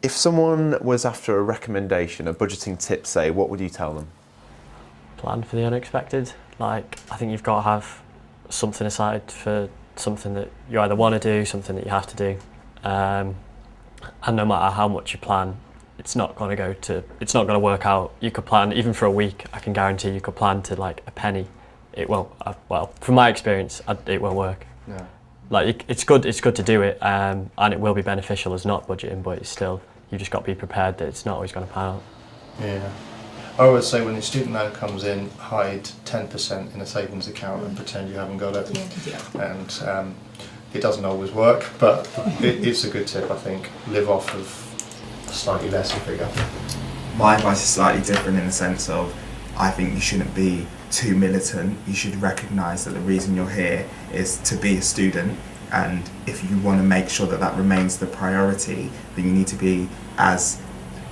If someone was after a recommendation, a budgeting tip, say, what would you tell them? Plan for the unexpected. Like, I think you've got to have something aside for something that you either want to do, something that you have to do. And no matter how much you plan, it's not going to work out. You could plan even for a week. I can guarantee you could plan to like a penny. It won't. Well, from my experience, it won't work. Yeah. Like it's good to do it, and it will be beneficial as not budgeting. But it's still, you just got to be prepared that it's not always going to pan out. Yeah. I would say when your student loan comes in, hide 10% in a savings account and pretend you haven't got it. Yeah. And it doesn't always work, but it's a good tip, I think. Live off of a slightly lesser figure. My advice is slightly different in the sense of, I think you shouldn't be too militant. You should recognise that the reason you're here is to be a student, and if you want to make sure that that remains the priority, then you need to be as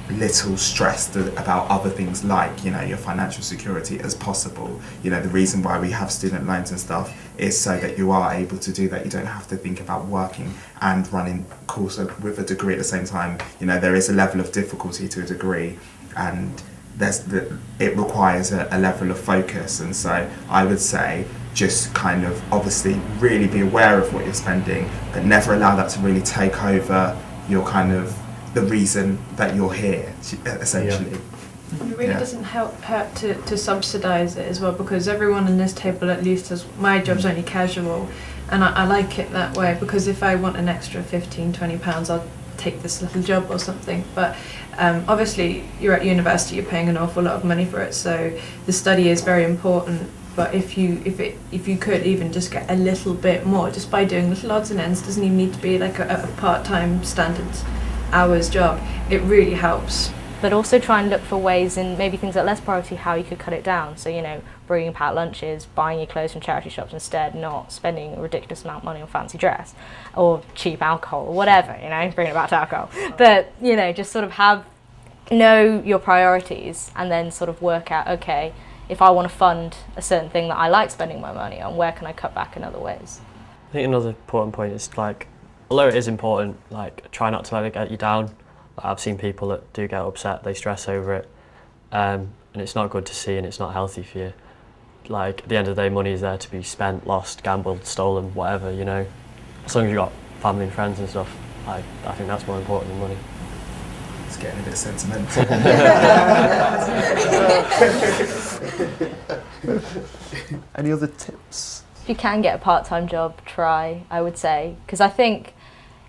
little stressed about other things like, you know, your financial security as possible. You know, the reason why we have student loans and stuff is so that you are able to do that. You don't have to think about working and running a course with a degree at the same time. You know, there is a level of difficulty to a degree, and it requires a level of focus. And so I would say just kind of obviously really be aware of what you're spending, but never allow that to really take over your kind of the reason that you're here, essentially. It really doesn't hurt to subsidise it as well, because everyone in this table at least has, my job's only casual, and I like it that way, because if I want an extra £15-20 I'll take this little job or something. But obviously you're at university, you're paying an awful lot of money for it, so the study is very important. But if you could even just get a little bit more just by doing little odds and ends, doesn't even need to be like a part-time standard hours job, it really helps. But also try and look for ways in maybe things that are less priority, how you could cut it down. So, you know, bringing packed lunches, buying your clothes from charity shops instead, not spending a ridiculous amount of money on fancy dress or cheap alcohol or whatever, you know, bringing it back to alcohol. But, you know, just sort of know your priorities and then sort of work out, okay, if I want to fund a certain thing that I like spending my money on, where can I cut back in other ways? I think another important point is, like, although it is important, like, try not to let it get you down. Like, I've seen people that do get upset, they stress over it, and it's not good to see, and it's not healthy for you. Like, at the end of the day, money is there to be spent, lost, gambled, stolen, whatever, you know. As long as you've got family and friends and stuff, I think that's more important than money. It's getting a bit sentimental. Any other tips? If you can get a part-time job, try, I would say, because I think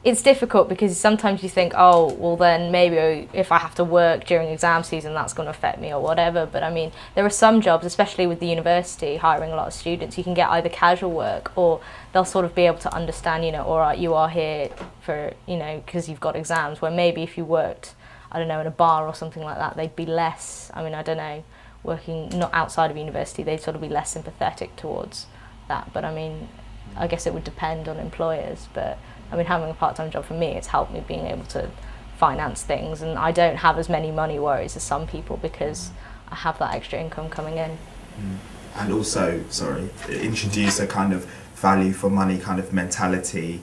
it's difficult, because sometimes you think, oh, well then maybe if I have to work during exam season that's going to affect me or whatever. But I mean, there are some jobs, especially with the university hiring a lot of students, you can get either casual work, or they'll sort of be able to understand, you know, all right, you are here for, you know, because you've got exams, where maybe if you worked, I don't know, in a bar or something like that, they'd be less, I mean, I don't know, working not outside of university, they'd sort of be less sympathetic towards that. But I mean, I guess it would depend on employers, but I mean, having a part-time job for me, it's helped me being able to finance things, and I don't have as many money worries as some people because I have that extra income coming in. And also, introduce a kind of value for money kind of mentality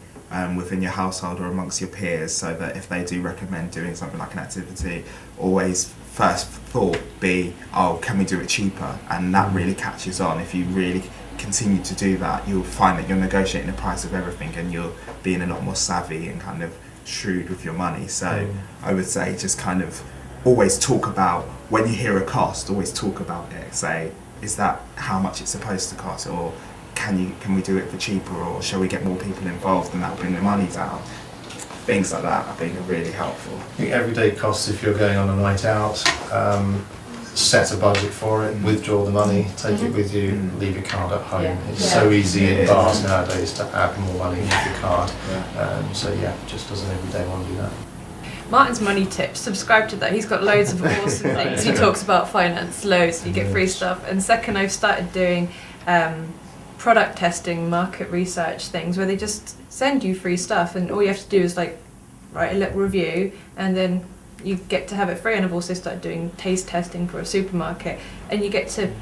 within your household or amongst your peers, so that if they do recommend doing something like an activity, always first thought be, oh, can we do it cheaper? And that really catches on. If you really continue to do that, you'll find that you're negotiating the price of everything, and you're being a lot more savvy and kind of shrewd with your money. So I would say just kind of always talk about, when you hear a cost, always talk about it. Say, is that how much it's supposed to cost, or can we do it for cheaper, or shall we get more people involved and that'll bring the money down? Things like that I think are really helpful. I think everyday costs, if you're going on a night out, set a budget for it, withdraw the money, take it with you, leave your card at home. It's so easy in bars nowadays to add more money with your card. So yeah, just as an everyday one, do that. Martin's money tips, subscribe to that. He's got loads of awesome things. He talks about finance, loads, you get free stuff. And second, I've started doing product testing, market research things, where they just send you free stuff, and all you have to do is like write a little review, and then you get to have it free. And I've also started doing taste testing for a supermarket, and you get to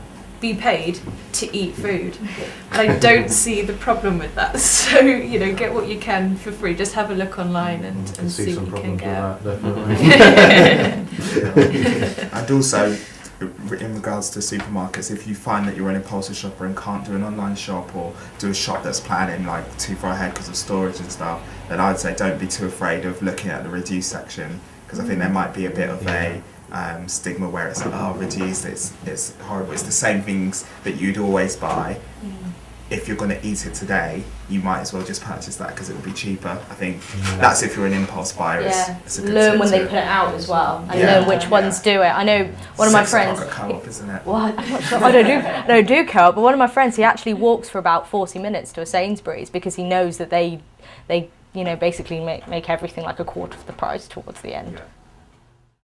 be paid to eat food. And I don't see the problem with that. So, you know, get what you can for free. Just have a look online and see some what you can problems get. with that, definitely. And also, in regards to supermarkets, if you find that you're an impulsive shopper and can't do an online shop or do a shop that's planning like too far ahead because of storage and stuff, then I'd say don't be too afraid of looking at the reduced section, because I think there might be a bit of a stigma where it's like, oh, reduced, it's horrible. It's the same things that you'd always buy. If you're going to eat it today, you might as well just purchase that because it will be cheaper. I think that's if you're an impulse buyer. It's a good learn tip when they to- put it out as well, and Yeah. learn which ones do it. I know one of my friends. It's like a co-op, isn't it? Well, I'm not sure. I don't do co-op, but one of my friends, he actually walks for about 40 minutes to a Sainsbury's because he knows that they you know, basically make everything like a quarter of the price towards the end. Yeah.